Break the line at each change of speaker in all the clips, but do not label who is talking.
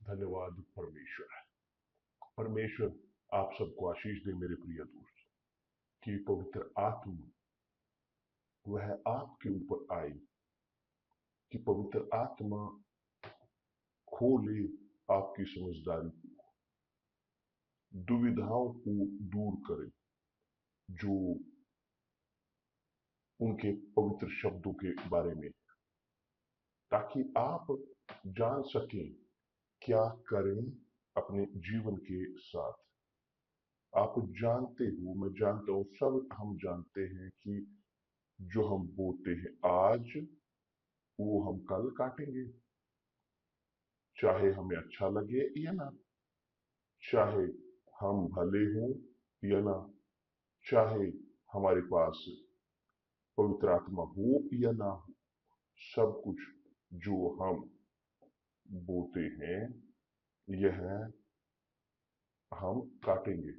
धन्यवाद परमेश्वर। परमेश्वर आप सबको आशीष दे मेरे प्रिय दोस्त, कि पवित्र आत्मा वह आपके ऊपर आए, कि पवित्र आत्मा खोले आपकी समझदारी को, दुविधाओं को दूर करे, जो उनके पवित्र शब्दों के बारे में, ताकि आप जान सकें क्या करें अपने जीवन के साथ। आप जानते हो, मैं जानता हूं, सब हम जानते हैं कि जो हम बोते हैं आज वो हम कल काटेंगे, चाहे हमें अच्छा लगे या ना, चाहे हम भले हों या ना, चाहे हमारे पास पवित्र आत्मा हो या ना हो, सब कुछ जो हम बोते हैं यह हम काटेंगे।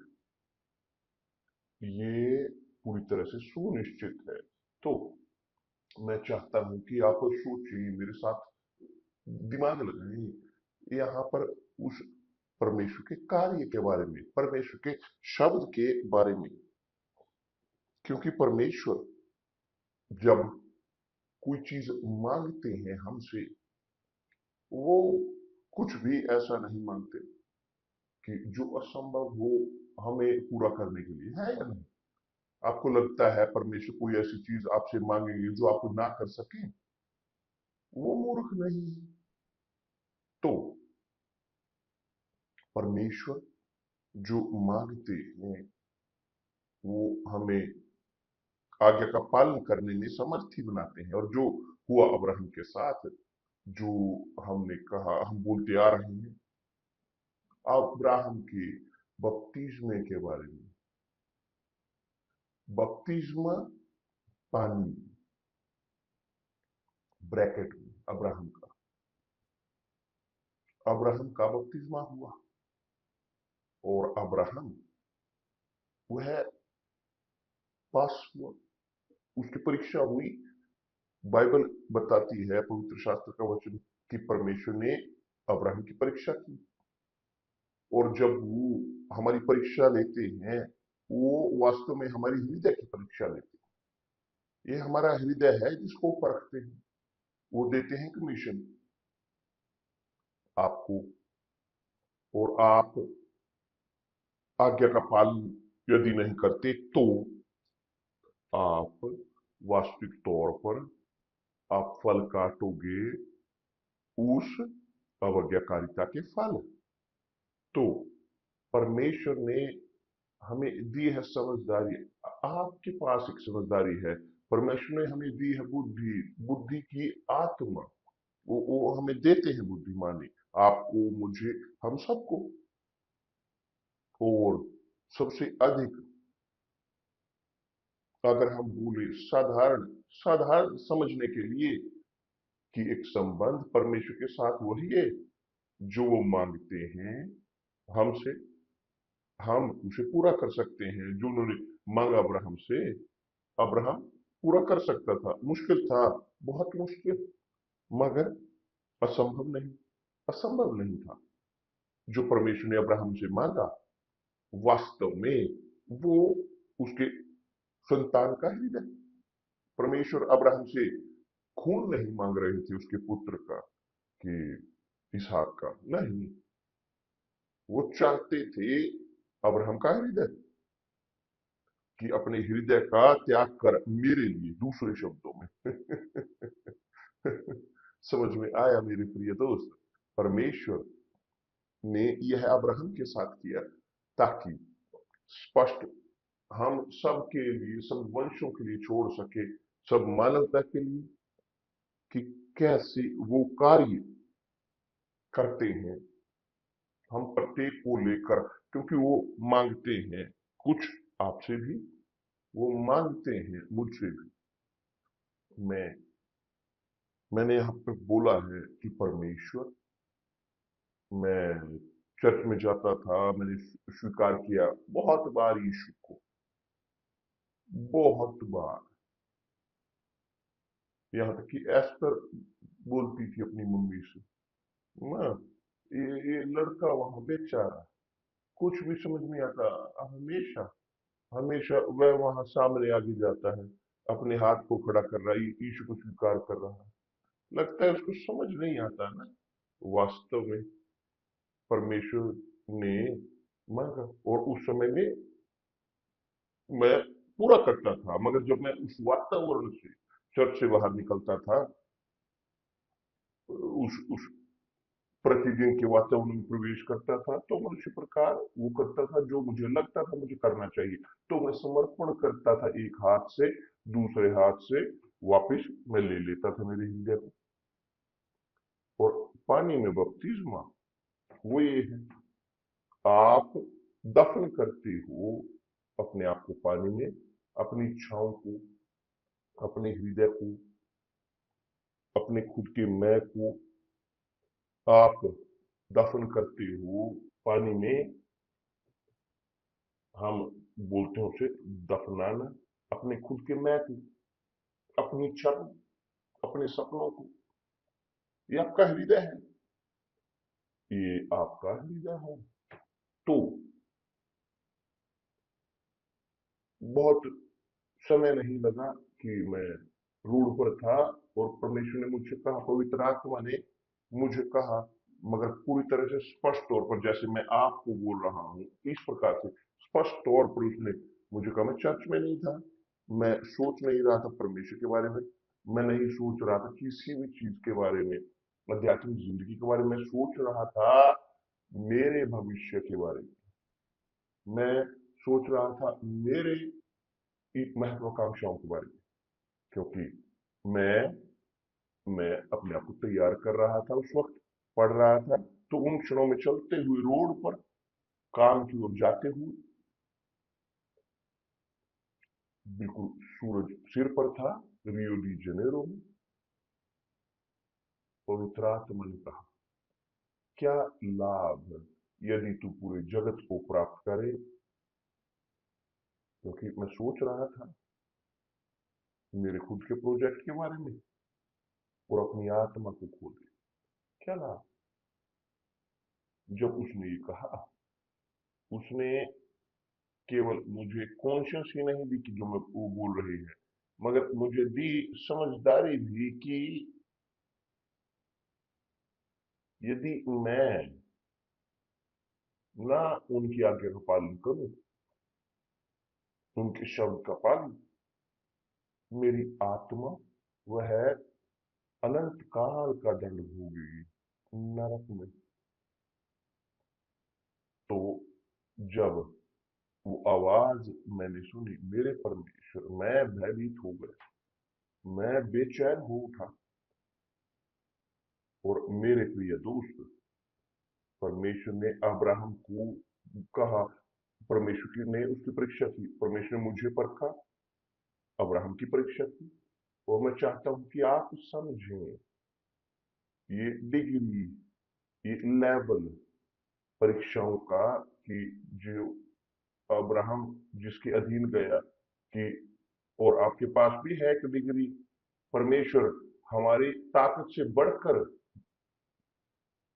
ये पूरी तरह से सुनिश्चित है। तो मैं चाहता हूं कि आप सोचिए मेरे साथ, दिमाग लगाएं यहाँ पर उस परमेश्वर के कार्य के बारे में, परमेश्वर के शब्द के बारे में। क्योंकि परमेश्वर जब कोई चीज मांगते हैं हमसे, वो कुछ भी ऐसा नहीं मांगते कि जो असंभव हो हमें पूरा करने के लिए, है या नहीं? आपको लगता है परमेश्वर कोई ऐसी चीज आपसे मांगेंगे जो आपको ना कर सके? वो मूर्ख नहीं है। तो परमेश्वर जो मांगते हैं वो हमें आज्ञा का पालन करने में समर्थी बनाते हैं। और जो हुआ अब्राहम के साथ, जो हमने कहा, हम बोलते आ रहे हैं अब्राहम के बपतिस्मे के बारे में। बपतिस्मा पानी, ब्रैकेट में अब्राहम का बपतिस्मा हुआ, और अब्राहम वह पास हुआ, उसकी परीक्षा हुई। बाइबल बताती है, पवित्र शास्त्र का वचन, कि परमेश्वर ने अब्राहम की परीक्षा की। और जब वो हमारी परीक्षा लेते हैं, वो वास्तव में हमारी हृदय की परीक्षा लेते हैं। ये हमारा हृदय है जिसको परखते हैं। वो देते हैं कमीशन आपको, और आप आज्ञा का पालन यदि नहीं करते तो आप वास्तविक तौर पर आप फल काटोगे, उस अवज्ञाकारिता के फल। तो परमेश्वर ने हमें दी है समझदारी। आपके पास एक समझदारी है। परमेश्वर ने हमें दी है बुद्धि, बुद्धि की आत्मा। वो हमें देते हैं बुद्धिमानी, आपको, मुझे, हम सबको। और सबसे अधिक अगर हम बोले साधारण साधारण समझने के लिए, कि एक संबंध परमेश्वर के साथ वही है जो वो मांगते हैं हमसे, हम उसे पूरा कर सकते हैं। जो उन्होंने मांगा अब्राहम से, अब्राहम पूरा कर सकता था। मुश्किल था, बहुत मुश्किल, मगर असंभव नहीं, असंभव नहीं था। जो परमेश्वर ने अब्राहम से मांगा, वास्तव में वो उसके संतान का हृदय। परमेश्वर अब्राहम से खून नहीं मांग रहे थे उसके पुत्र का, कि इसहाक का नहीं। वो चाहते थे अब्राहम का हृदय, कि अपने हृदय का त्याग कर मेरे लिए, दूसरे शब्दों में। समझ में आया मेरे प्रिय दोस्त? परमेश्वर ने यह अब्राहम के साथ किया, ताकि स्पष्ट हम सबके लिए, सब वंशों के लिए छोड़ सके, सब मानवता के लिए, कि कैसे वो कार्य करते हैं हम प्रत्येक को लेकर। क्योंकि वो मांगते हैं कुछ आपसे भी, वो मांगते हैं मुझसे भी। मैंने यहाँ पे बोला है कि परमेश्वर, मैं चर्च में जाता था, मैंने स्वीकार किया बहुत बार यीशु को, बहुत बार। यहाँ तक कि एस्तर बोलती थी अपनी मम्मी से, माँ ये लड़का वहां बेचारा, कुछ भी समझ नहीं आता। हमेशा हमेशा वह वहां सामने आगे जाता है, अपने हाथ को खड़ा कर रहा है, ईश्वर को स्वीकार कर रहा है। लगता है उसको समझ नहीं आता ना, वास्तव में परमेश्वर ने मांगा। और उस समय में मैं पूरा करता था, मगर जब मैं उस वातावरण से, चर्च से बाहर निकलता था, उस प्रतिदिन के वातावरण में प्रवेश करता था, तो मैं उसी प्रकार वो करता था जो मुझे लगता था मुझे करना चाहिए। तो मैं समर्पण करता था, एक हाथ से दूसरे हाथ से वापस मैं ले लेता था मेरे हृदय को। और पानी में बपतिस्मा वो ये है, आप दफन करते हो अपने आप को पानी में, अपनी इच्छाओं को, अपने हृदय को, अपने खुद के मैं को आप दफन करते हो पानी में। हम बोलते हैं उसे दफनाना, अपने खुद के मैं को, अपनी इच्छा को, अपने सपनों को। ये आपका हृदय है, ये आपका हृदय है। तो बहुत समय नहीं लगा कि मैं रोड पर था, और परमेश्वर ने मुझसे कहा, पवित्र आत्मा ने मुझे कहा, मगर पूरी तरह से स्पष्ट तौर पर, जैसे मैं आपको बोल रहा हूं इस प्रकार से स्पष्ट तौर पर उसने मुझे कहा। मैं चर्च में नहीं था, मैं सोच नहीं रहा था परमेश्वर के बारे में, मैं नहीं सोच रहा था किसी भी चीज के बारे में, आध्यात्मिक जिंदगी के बारे में। सोच रहा था मेरे भविष्य के बारे में, मैं सोच रहा था मेरे महत्वाकांक्षाओं के बारे में। क्योंकि मैं मैं अपने आप को तैयार कर रहा था, उस वक्त पढ़ रहा था। तो उन क्षणों में चलते हुए रोड पर काम की ओर जाते हुए, बिल्कुल सूरज सिर पर था, रियो डी जनेरो में, पवित्र आत्मा ने कहा, क्या लाभ यदि तू पूरे जगत को प्राप्त करे। क्योंकि मैं सोच रहा था मेरे खुद के प्रोजेक्ट के बारे में, और अपनी आत्मा को खो दे, क्या लाभ। जब उसने ये कहा, उसने केवल मुझे कॉन्शियस ही नहीं दी कि जो मैं वो बोल रही है, मगर मुझे दी समझदारी भी कि यदि मैं ना उनकी आज्ञा का पालन करूं, उनके शब्द का पालन, मेरी आत्मा वह अनंत काल का दंड भोगेगी नरक में। तो जब वो आवाज मैंने सुनी, मेरे परमेश्वर, मैं भयभीत हो गया, मैं बेचैन हो उठा। और मेरे प्रिय दोस्त, परमेश्वर ने अब्राहम को कहा, परमेश्वर की ने उसकी परीक्षा की, परमेश्वर ने मुझे परखा, अब्राहम की परीक्षा की। और मैं चाहता हूं कि आप समझें ये डिग्री, ये लेवल परीक्षाओं का, कि जो अब्राहम जिसके अधीन गया, कि और आपके पास भी है एक डिग्री। परमेश्वर हमारी ताकत से बढ़कर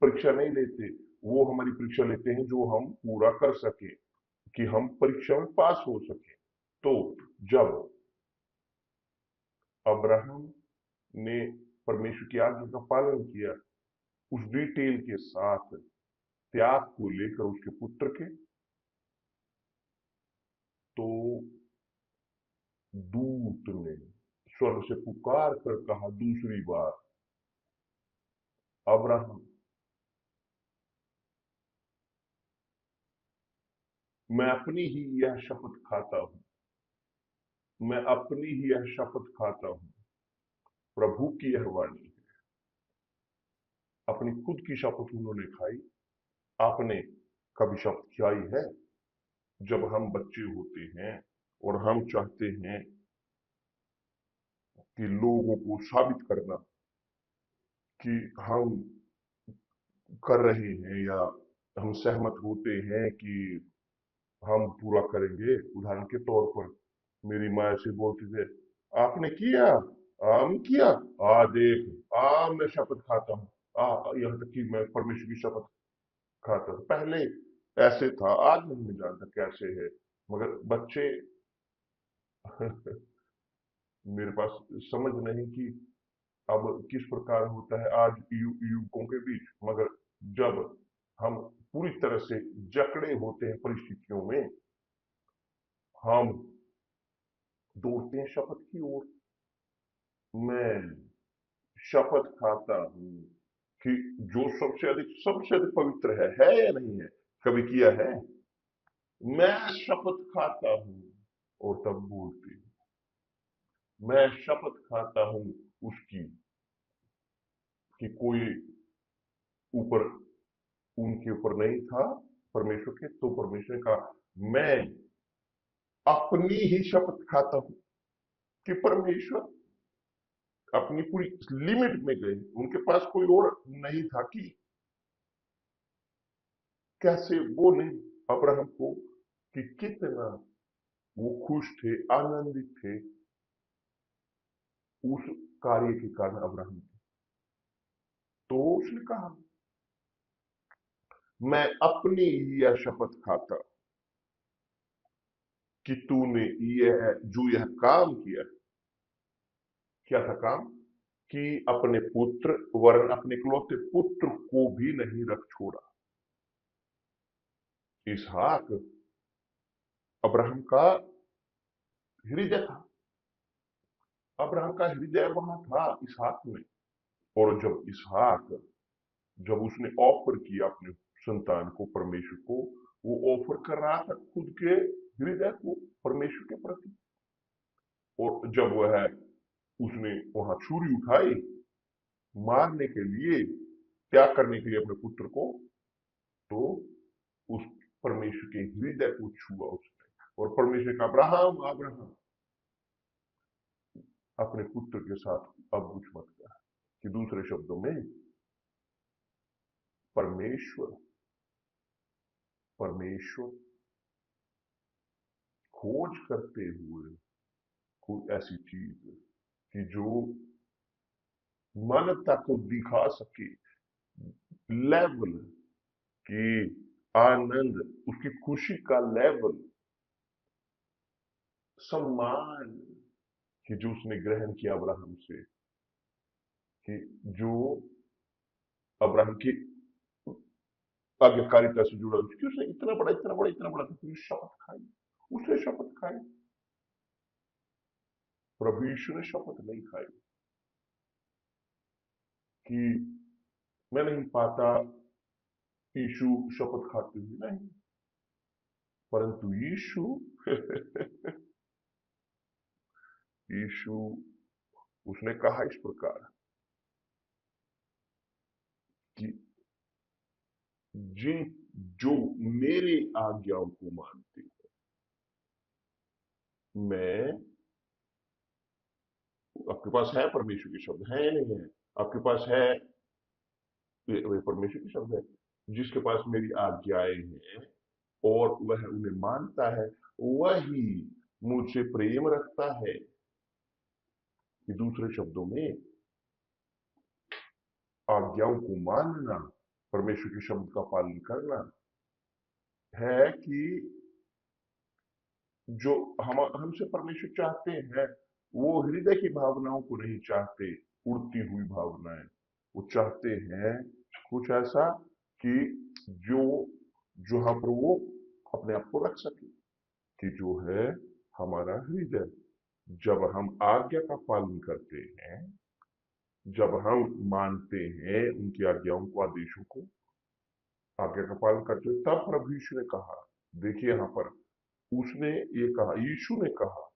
परीक्षा नहीं लेते, वो हमारी परीक्षा लेते हैं जो हम पूरा कर सके, कि हम परीक्षा में पास हो सके। तो जब अब्राहम ने परमेश्वर की आज्ञा का पालन किया, उस डिटेल के साथ, त्याग को लेकर उसके पुत्र के, तो दूत ने स्वर्ग से पुकार कर कहा दूसरी बार, अब्राहम, मैं अपनी ही यह शपथ खाता हूं, मैं अपनी ही यह शपथ खाता हूं, प्रभु की यह वाणी। अपनी खुद की शपथ उन्होंने खाई। आपने कभी शपथ खाई है? जब हम बच्चे होते हैं और हम चाहते हैं कि लोगों को साबित करना कि हम कर रहे हैं, या हम सहमत होते हैं कि हम पूरा करेंगे। उदाहरण के तौर पर मेरी माँ ऐसे बोलती थे, आपने किया, हम किया, आ देख, मैं शपथ खाता हूँ, यहाँ तक कि मैं परमेश्वर की शपथ खाता था। पहले ऐसे था, आज हम नहीं जानता कैसे है, मगर बच्चे मेरे पास समझ नहीं कि अब किस प्रकार होता है आज युवकों के बीच। मगर जब हम पूरी तरह से जकड़े होते हैं परिस्थितियों में, हम दौड़ते हैं शपथ की ओर। मैं शपथ खाता हूं कि जो सबसे अधिक पवित्र है या नहीं है? कभी किया है? मैं शपथ खाता हूं, और तब बोलती हूँ, मैं शपथ खाता हूं उसकी, कि कोई ऊपर उनके ऊपर नहीं था परमेश्वर के, तो परमेश्वर ने कहा मैं अपनी ही शपथ खाता हूं कि परमेश्वर अपनी पूरी लिमिट में गए, उनके पास कोई और नहीं था कि कैसे वो नहीं अब्राहम को, कि कितना वो खुश थे, आनंदित थे उस कार्य के कारण अब्राहम के। तो उसने कहा मैं अपनी ही यह शपथ खाता कि तूने यह जो यह काम किया। क्या था काम? कि अपने पुत्र, वरन अपने इकलौते पुत्र को भी नहीं रख छोड़ा। इसहाक अब्राहम का हृदय था, अब्राहम का हृदय वहां था इसहाक में। और जब इसहाक, जब उसने ऑफर किया अपने संतान को परमेश्वर को, वो ऑफर कर रहा था खुद के हृदय को परमेश्वर के प्रति। और जब वह उसने वहां छुरी उठाई मारने के लिए, त्याग करने के लिए अपने पुत्र को, तो उस परमेश्वर के हृदय को छुआ उसने। और परमेश्वर का अब्राहम अब्राहम अपने पुत्र के साथ अब कुछ मत कर। कि दूसरे शब्दों में, परमेश्वर परमेश्वर खोज करते हुए कोई ऐसी चीज कि जो मानवता को दिखा सके, लेवल की आनंद, उसकी खुशी का लेवल, सम्मान, कि जो उसने ग्रहण किया अब्राहम से, कि जो अब्राहम की आज्ञाकारिता से जुड़ा, क्योंकि उसने इतना बड़ा तो शपथ खाई, उसने शपथ खाई। प्रभु यीशु ने शपथ नहीं खाई कि मैं नहीं पाता यीशु शपथ खाते हुए, नहीं। परंतु यीशु यीशु उसने कहा इस प्रकार कि जिन जो मेरे आज्ञाओं को मानते, मैं, आपके पास है परमेश्वर के शब्द, है या नहीं है? आपके पास है, वे परमेश्वर के शब्द है। जिसके पास मेरी आज्ञाएं हैं और वह उन्हें मानता है, वही मुझसे प्रेम रखता है। कि दूसरे शब्दों में, आज्ञाओं को मानना, परमेश्वर के शब्द का पालन करना, है कि जो हम हमसे परमेश्वर चाहते हैं, वो हृदय की भावनाओं को नहीं चाहते, उड़ती हुई भावनाएं। वो चाहते हैं कुछ ऐसा कि जो जहां पर वो अपने आप को रख सके, कि जो है हमारा हृदय। जब हम आज्ञा का पालन करते हैं, जब हम मानते हैं उनकी आज्ञाओं को, आदेशों को, आज्ञा का पालन करते हैं, तब प्रभु यीशु ने कहा, देखिए यहां पर उसने ये कहा, यीशु ने कहा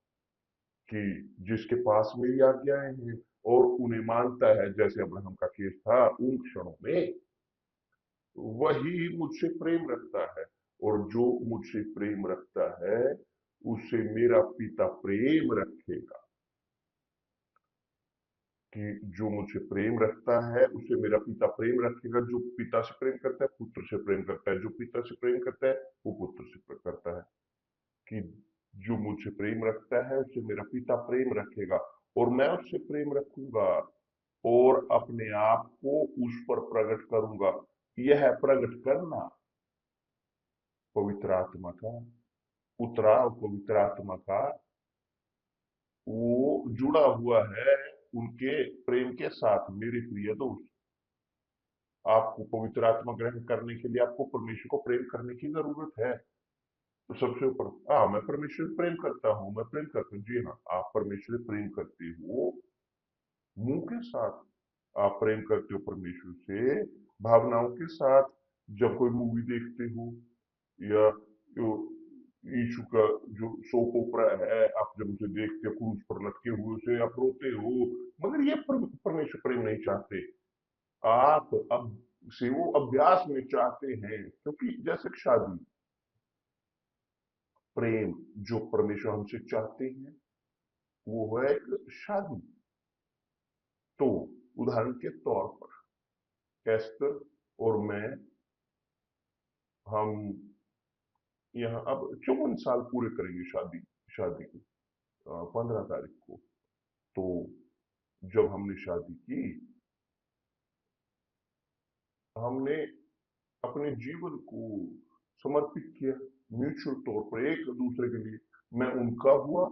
कि जिसके पास मेरी आज्ञाएं हैं और उन्हें मानता है, जैसे अब्राहम का केस था उन क्षणों में, वही मुझसे प्रेम रखता है। और जो मुझसे प्रेम रखता है, उससे मेरा पिता प्रेम रखेगा। कि जो मुझसे प्रेम रखता है उससे मेरा पिता प्रेम रखेगा। जो पिता से प्रेम करता है पुत्र से प्रेम करता है, जो पिता से प्रेम करता है वो पुत्र से प्रेम करता है। कि जो मुझसे प्रेम रखता है उससे मेरा पिता प्रेम रखेगा, और मैं उससे प्रेम रखूंगा और अपने आप को उस पर प्रकट करूंगा। यह प्रकट करना पवित्र आत्मा का, उतराव पवित्र आत्मा का, वो जुड़ा हुआ है उनके प्रेम के साथ। मेरे प्रिय दोस्त, आपको पवित्र आत्मा ग्रहण करने के लिए आपको परमेश्वर को प्रेम करने की जरूरत है। तो सबसे ऊपर, हाँ मैं परमेश्वर से प्रेम करता हूँ, मैं प्रेम करता हूँ, जी हाँ, आप परमेश्वर से प्रेम करते हो मुंह के साथ। आप प्रेम करते हो परमेश्वर से भावनाओं के साथ। जब कोई मूवी देखते हो या जो यीशु का जो सोप ओपरा है, आप जब उसे देखते हो क्रूस पर लटके हुए उसे आप रोते हो, मगर ये परमेश्वर प्रेम नहीं चाहते। आप अब से वो अभ्यास में चाहते हैं, क्योंकि जैसे कि शादी, प्रेम जो परमेश्वर हमसे चाहते हैं वो है एक शादी। तो उदाहरण के तौर पर एस्टर और मैं, हम यहाँ अब 54 साल पूरे करेंगे शादी शादी की 15 तारीख को। तो जब हमने शादी की, हमने अपने जीवन को समर्पित किया म्यूचुअल तौर पर एक दूसरे के लिए। मैं उनका हुआ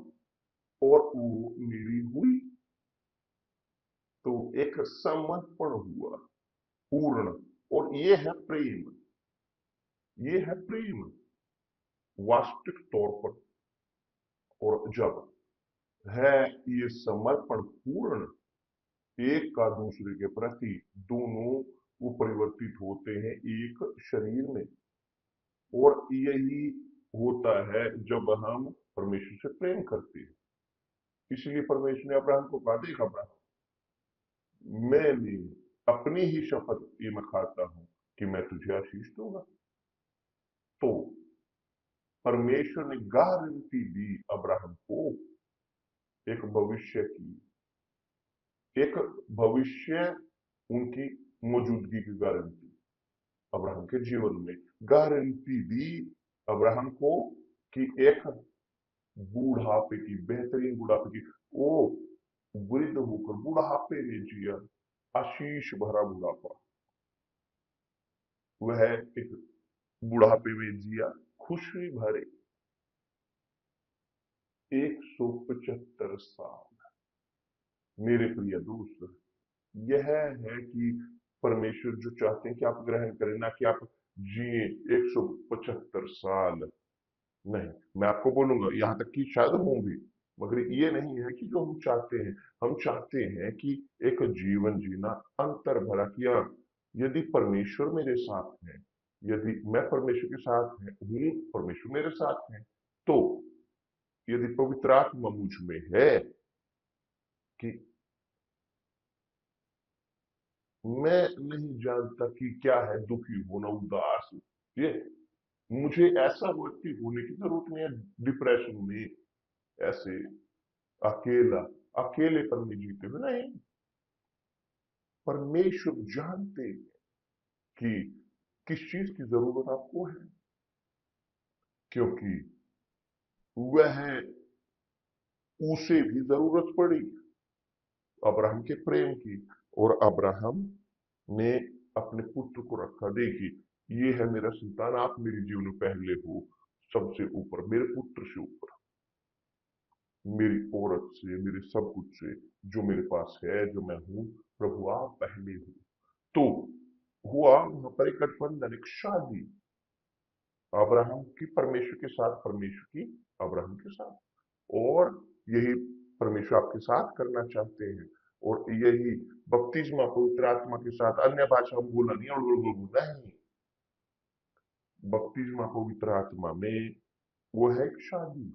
और वो मेरी हुई। तो एक समर्पण हुआ पूर्ण। और ये है प्रेम, ये है प्रेम वास्तविक तौर पर। और जब है ये समर्पण पूर्ण एक का दूसरे के प्रति, दोनों वो परिवर्तित होते हैं एक शरीर में। और यही होता है जब हम परमेश्वर से प्रेम करते हैं। इसलिए परमेश्वर ने अब्राहम को कहा, देख अब्राहम, मैंने अपनी ही शपथ ये मैं खाता हूं कि मैं तुझे आशीष दूंगा। तो परमेश्वर ने गारंटी दी अब्राहम को एक भविष्य की, एक भविष्य उनकी मौजूदगी की गारंटी अब्राहम के जीवन में गारंटी दी अब्राहम को कि एक बूढ़ापे की, बेहतरीन बुढ़ापे की, वो वृद्ध होकर बुढ़ापे में जिया, आशीष भरा बुढ़ापा। वह एक बुढ़ापे में जिया खुशी भरे 175 साल। मेरे प्रिय दोस्त, यह है कि परमेश्वर जो चाहते हैं कि आप ग्रहण करें, ना कि आप जिए 175 साल। नहीं, मैं आपको बोलूंगा यहां तक कि शायद होंगे, मगर ये नहीं है कि जो हम चाहते हैं। हम चाहते हैं कि एक जीवन जीना अंतर भरा किया। यदि परमेश्वर मेरे साथ है, यदि मैं परमेश्वर के साथ हूँ, परमेश्वर मेरे साथ है, तो यदि पवित्र आत्मा मुझ में है कि मैं नहीं जानता कि क्या है दुखी होना, उदास, ये मुझे ऐसा व्यक्ति होने की जरूरत नहीं है डिप्रेशन में, ऐसे अकेला, अकेलेपन में जीते हुए नहीं। परमेश्वर जानते हैं कि किस चीज की जरूरत आपको है, क्योंकि वह उसे भी जरूरत पड़ी अब्राहम के प्रेम की। और अब्राहम ने अपने पुत्र को रखा। देखिए, ये है मेरा संतान, आप मेरे जीवन में पहले हो, सबसे ऊपर, मेरे पुत्र से ऊपर, मेरी औरत से, मेरे सब कुछ से, जो मेरे पास है, जो मैं हूं, प्रभु आप पहले हो। तो हुआ वहां पर एक गठबंधन, एक शादी अब्राहम की परमेश्वर के साथ, परमेश्वर की अब्राहम के साथ। और यही परमेश्वर आपके साथ करना चाहते हैं। और यही बपतिस्मा पवित्र आत्मा के साथ, अन्य भाषा में बोला नहीं, नहीं, बपतिस्मा पवित्र आत्मा में वो है एक शादी।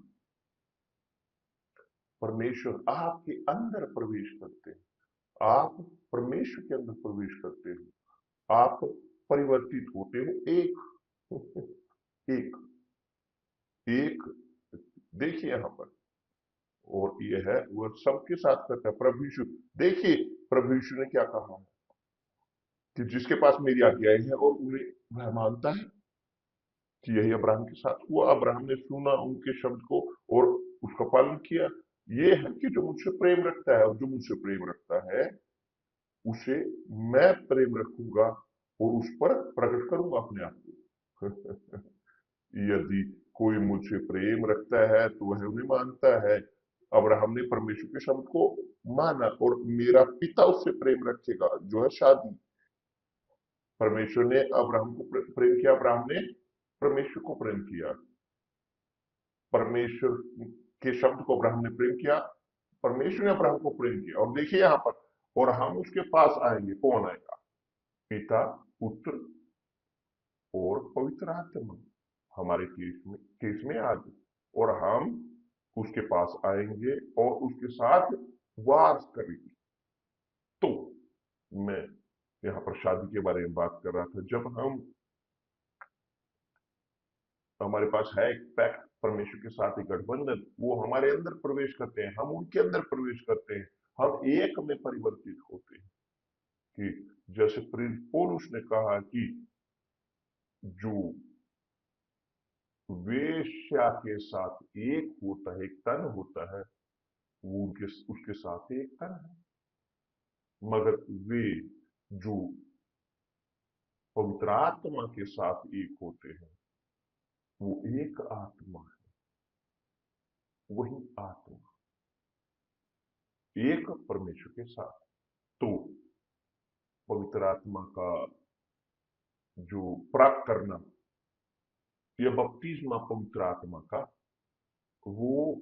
परमेश्वर आपके अंदर प्रवेश करते हैं, आप परमेश्वर के अंदर प्रवेश करते हो, आप परिवर्तित होते हो एक एक एक। देखिए यहां पर, और ये है वह सबके साथ करता है प्रभु यीशु। देखिए प्रभु यीशु ने क्या कहा कि जिसके पास मेरी आज्ञाएं हैं और उन्हें वह मानता है, कि यही अब्राहम के साथ हुआ। अब्राहम ने सुना उनके शब्द को और उसका पालन किया। ये है कि जो मुझसे प्रेम रखता है, और जो मुझसे प्रेम रखता है उसे मैं प्रेम रखूंगा और उस पर प्रकट करूंगा अपने आप को। यदि कोई मुझसे प्रेम रखता है तो वह उन्हें मानता है। अब्राहम ने परमेश्वर के शब्द को माना और मेरा पिता उससे प्रेम रखेगा, जो है शादी। परमेश्वर ने अब्राहम को प्रेम किया, अब्राहम ने परमेश्वर को प्रेम किया। परमेश्वर के शब्द को अब्राहम ने प्रेम किया, परमेश्वर ने अब्राहम को प्रेम किया। और देखिए यहां पर, और हम उसके पास आएंगे। कौन आएगा? पिता, पुत्र और पवित्र आत्मा। हमारे केस में आज, और हम उसके पास आएंगे और उसके साथ वास करेंगे। तो मैं यहाँ पर शादी के बारे में बात कर रहा था। जब हमारे पास है एक पैक्ट परमेश्वर के साथ, एक गठबंधन, वो हमारे अंदर प्रवेश करते हैं, हम उनके अंदर प्रवेश करते हैं, हम एक में परिवर्तित होते हैं। कि जैसे पौलुस ने कहा कि जो वेश्या के साथ एक होता है, एक तन होता है, वो उसके साथ एक तन है। मगर वे जो पवित्र आत्मा के साथ एक होते हैं, वो एक आत्मा है। वही आत्मा एक परमेश्वर के साथ। तो पवित्र आत्मा का जो प्राप्त करना, यह बपतिस्मा पवित्र आत्मा का, वो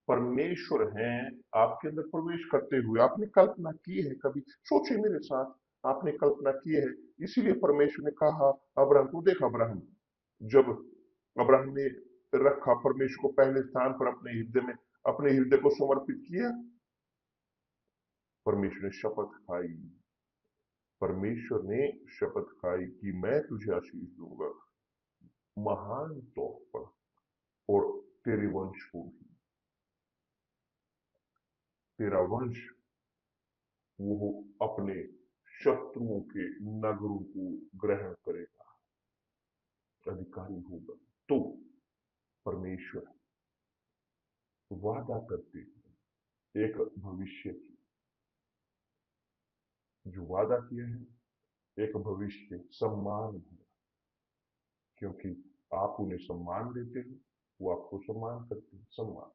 परमेश्वर हैं आपके अंदर प्रवेश करते हुए। आपने कल्पना की है? कभी सोचे मेरे साथ, आपने कल्पना की है? इसीलिए परमेश्वर ने कहा अब्राहम को, देख अब्राहम, जब अब्राहम ने रखा परमेश्वर को पहले स्थान पर अपने हृदय में, अपने हृदय को समर्पित किया, परमेश्वर ने शपथ खाई, परमेश्वर ने शपथ खाई कि मैं तुझे आशीष दूंगा महान तौर पर, और तेरे वंश को भी, तेरा वंश वो अपने शत्रुओं के नगरों को ग्रहण करेगा, अधिकारी होगा। तो परमेश्वर वादा करते हैं एक भविष्य की, जो वादा किया है एक भविष्य सम्मान है, क्योंकि आप उन्हें सम्मान देते हैं, वो आपको सम्मान करते हैं। सम्मान,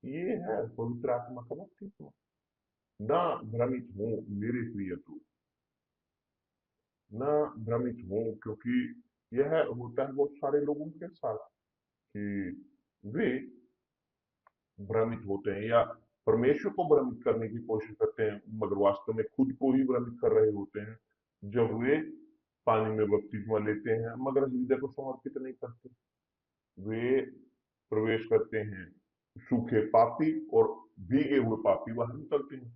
ये है पवित्र आत्मा का बपतिस्मा। ना भ्रमित हो मेरे प्रिय, तो ना भ्रमित हो, क्योंकि यह होता है बहुत सारे लोगों के साथ कि वे भ्रमित होते हैं या परमेश्वर को भ्रमित करने की कोशिश करते हैं, मगर वास्तव में खुद को ही भ्रमित कर रहे होते हैं। जब वे पानी में बपतिस्मा लेते हैं मगर हृदय को समर्पित नहीं करते, वे प्रवेश करते हैं, सूखे पापी और भीगे हुए पापी वहां निकलते हैं।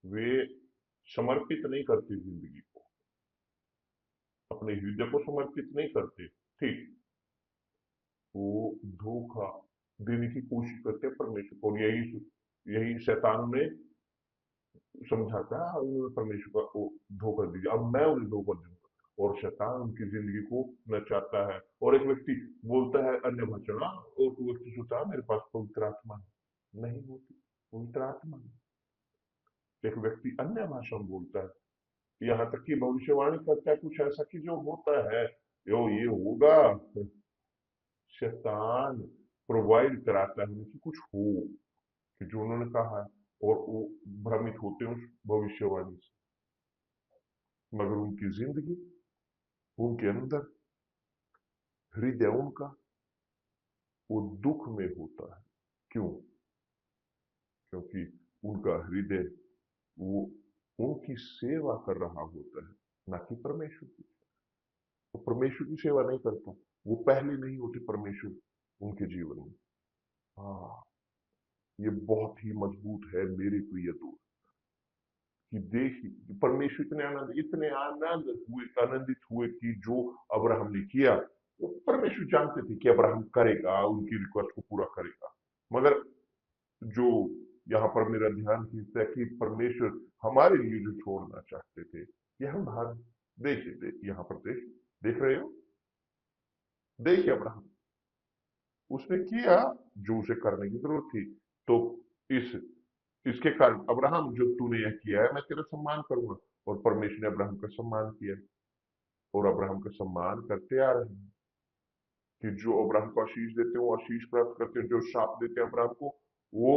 वे समर्पित नहीं करते जिंदगी को, अपने हृदय को समर्पित नहीं करते। ठीक, वो धोखा देने की कोशिश करते हैं परमेश्वर को। यही यही शैतान ने समझाता है, उन्होंने परमेश्वर को धोखा दिया, अब मैं उन्हें धोखा दूंगा। और शैतान उनकी जिंदगी को नचाता है। और एक व्यक्ति बोलता है अन्य भाषा, और वो व्यक्ति सोचता है मेरे पास पवित्र आत्मा है। नहीं होती पवित्र आत्मा है। एक व्यक्ति अन्य भाषा में बोलता है, यहाँ तक कि भविष्यवाणी करता है कुछ ऐसा कि जो होता है, यो ये होगा। शैतान प्रोवाइड कराता है कि कुछ हो, कि जो उन्होंने कहा है, और वो भ्रमित होते हैं उस भविष्यवाणी से। मगर उनकी जिंदगी, उनके अंदर हृदय उनका वो दुख में होता है। क्यों? क्योंकि उनका हृदय वो उनकी सेवा कर रहा होता है, ना कि परमेश्वर की। तो परमेश्वर की सेवा नहीं करता, वो पहले नहीं होते परमेश्वर उनके जीवन में। हाँ, ये बहुत ही मजबूत है मेरे प्रिय दोस्त, कि देखिए परमेश्वर इतने आनंदित हुए कि जो अब्राहम ने किया, वो परमेश्वर जानते थे कि अब्राहम करेगा, उनकी रिक्वेस्ट को पूरा करेगा। मगर जो यहाँ पर मेरा ध्यान खींचता है कि परमेश्वर हमारे लिए जो छोड़ना चाहते थे, ये हम भाग। देखिए यहाँ पर देख रहे हो, देखिए अब्राहम, उसने किया जो उसे करने की जरूरत थी। तो इस इसके कारण अब्राहम, जो तूने यह किया है मैं तेरा सम्मान करूंगा। और परमेश्वर ने अब्राहम का सम्मान किया और अब्राहम का सम्मान करते आ रहे हैं कि जो अब्राहम को आशीष देते हैं वो आशीष प्राप्त करते हैं, जो शाप देते हैं अब्राहम को वो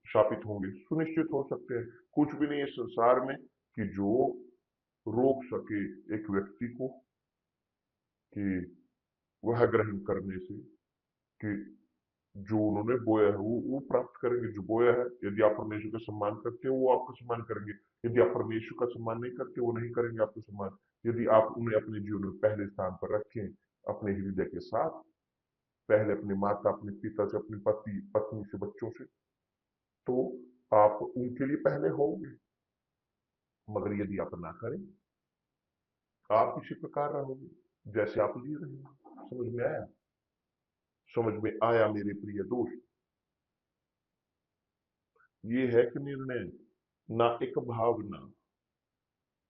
शापित होंगे, सुनिश्चित हो सकते हैं। कुछ भी नहीं है संसार में कि जो रोक सके एक व्यक्ति को कि वह ग्रहण करने से कि जो उन्होंने बोया है वो प्राप्त करेंगे। जो बोया है, यदि आप परमेश्वर का सम्मान करते हो वो आपका सम्मान करेंगे, यदि आप परमेश्वर का सम्मान नहीं करते वो नहीं करेंगे आपका सम्मान। यदि आप उन्हें अपने जीवन में पहले स्थान पर रखें अपने हृदय के साथ, पहले अपने माता, अपने पिता से, अपने पति पत्नी से, बच्चों से, तो आप उनके लिए पहले होंगे। मगर यदि आप ना करें, आप इसी प्रकार रहोगे जैसे आप जी रहे हैं। समझ में आया? समझ में आया मेरे प्रिय दोस्त? ये है कि निर्णय, ना एक भावना।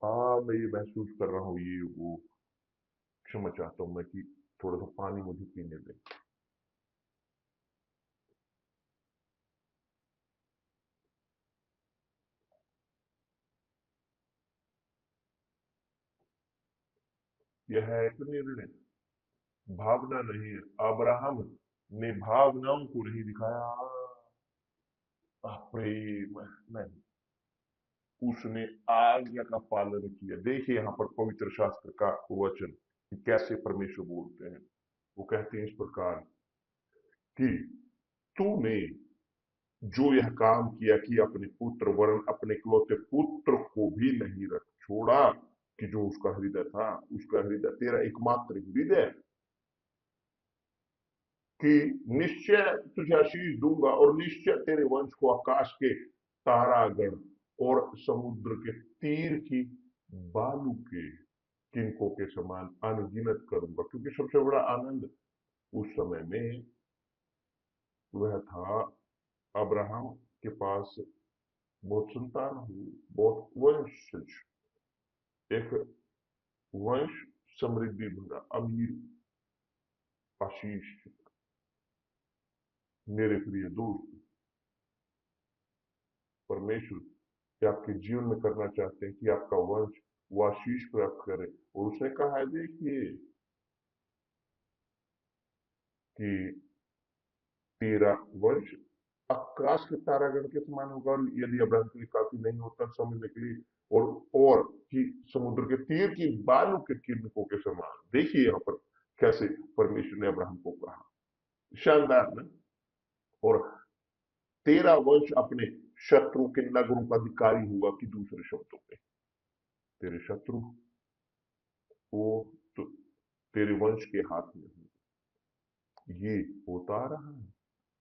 हाँ, मैं ये महसूस कर रहा हूँ ये वो। क्षमा चाहता हूँ मैं कि थोड़ा सा पानी मुझे पीने दें। यह है एक निर्णय, भावना नहीं है। अब्राहम ने भावनाओं को नहीं दिखाया, प्रेम नहीं, उसने आज्ञा का पालन किया। देखिए यहाँ पर पवित्र शास्त्र का वचन कि कैसे परमेश्वर बोलते हैं। वो कहते हैं इस प्रकार कि तूने जो यह काम किया कि अपने पुत्र वरन अपने इकलौते पुत्र को भी नहीं रख छोड़ा, कि जो उसका हृदय था, उसका हृदय तेरा एकमात्र हृदय, कि निश्चय तुझे आशीष दूंगा और निश्चय तेरे वंश को आकाश के तारागण और समुद्र के तीर की बालू के किनकों के समान अनगिनत करूंगा। क्योंकि सबसे बड़ा आनंद उस समय में वह था, अब्राहम के पास बहुत संतान हुई, बहुत वंशज, एक वंश समृद्धि भरा, अमीर, आशीष। मेरे प्रिय दोस्त, परमेश्वर क्या आपके जीवन में करना चाहते हैं कि आपका वंश वो आशीष प्राप्त करे। और उसने कहा है, देखिए कि तेरा वंश आकाश के तारागण के समान होगा। और यदि अब्राहम के लिए काफी नहीं होता समझने के लिए, और कि समुद्र के तीर की बालू के किरणों के समान। देखिए यहाँ पर कैसे परमेश्वर ने अब्राहम को कहा, शानदार ना। और तेरा वंश अपने शत्रु के नगरों का अधिकारी होगा, कि दूसरे शब्दों में तेरे शत्रु वो तो तेरे वंश के हाथ में हो। ये होता रहा है।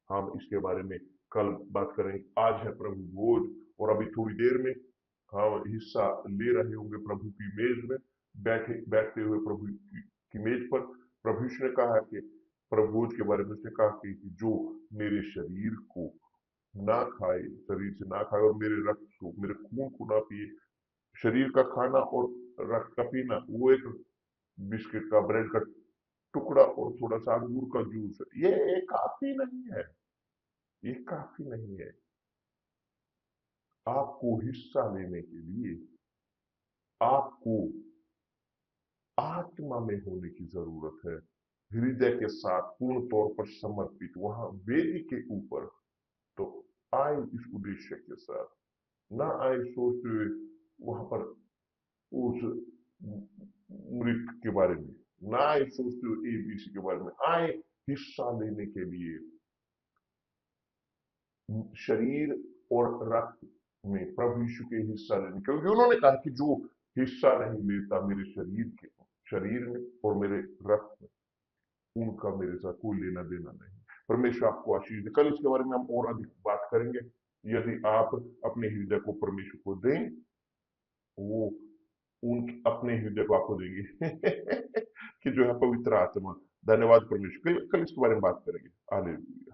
हम इसके बारे में कल बात करेंगे। आज है प्रभु भोज और अभी थोड़ी देर में हम हिस्सा ले रहे होंगे प्रभु की मेज में, बैठते हुए प्रभु की मेज पर। प्रभु ने कहा कि प्रभु भोज के बारे में उसने कहा कि जो मेरे शरीर को ना खाए, शरीर से ना खाए, और मेरे रक्त को, मेरे खून को ना पिए। शरीर का खाना और रक्त का पीना वो एक बिस्किट का, ब्रेड का टुकड़ा और थोड़ा सा अंगूर का जूस, ये काफी नहीं है। ये काफी नहीं है। आपको हिस्सा लेने के लिए आपको आत्मा में होने की जरूरत है, हृदय के साथ पूर्ण तौर पर समर्पित वहां वेदी के ऊपर। तो आए इस उद्देश्य के साथ, ना आए सोचते हुए वहां पर उस मृत के बारे में, ना आए सोचते हुए एबीसी के बारे में, आए हिस्सा लेने के लिए शरीर और रक्त में प्रभु यीशु के हिस्सा लेने, क्योंकि उन्होंने कहा कि जो हिस्सा नहीं लेता मेरे शरीर में और मेरे रक्त में, उनका मेरे साथ कोई लेना देना नहीं। परमेश्वर आपको आशीष दे। कल इसके बारे में हम और अधिक बात करेंगे। यदि आप अपने हृदय को परमेश्वर को दें, वो उन अपने हृदय को आपको देंगे कि जो है पवित्र आत्मा। धन्यवाद परमेश्वर। कल इसके बारे में बात करेंगे। हालेलुया।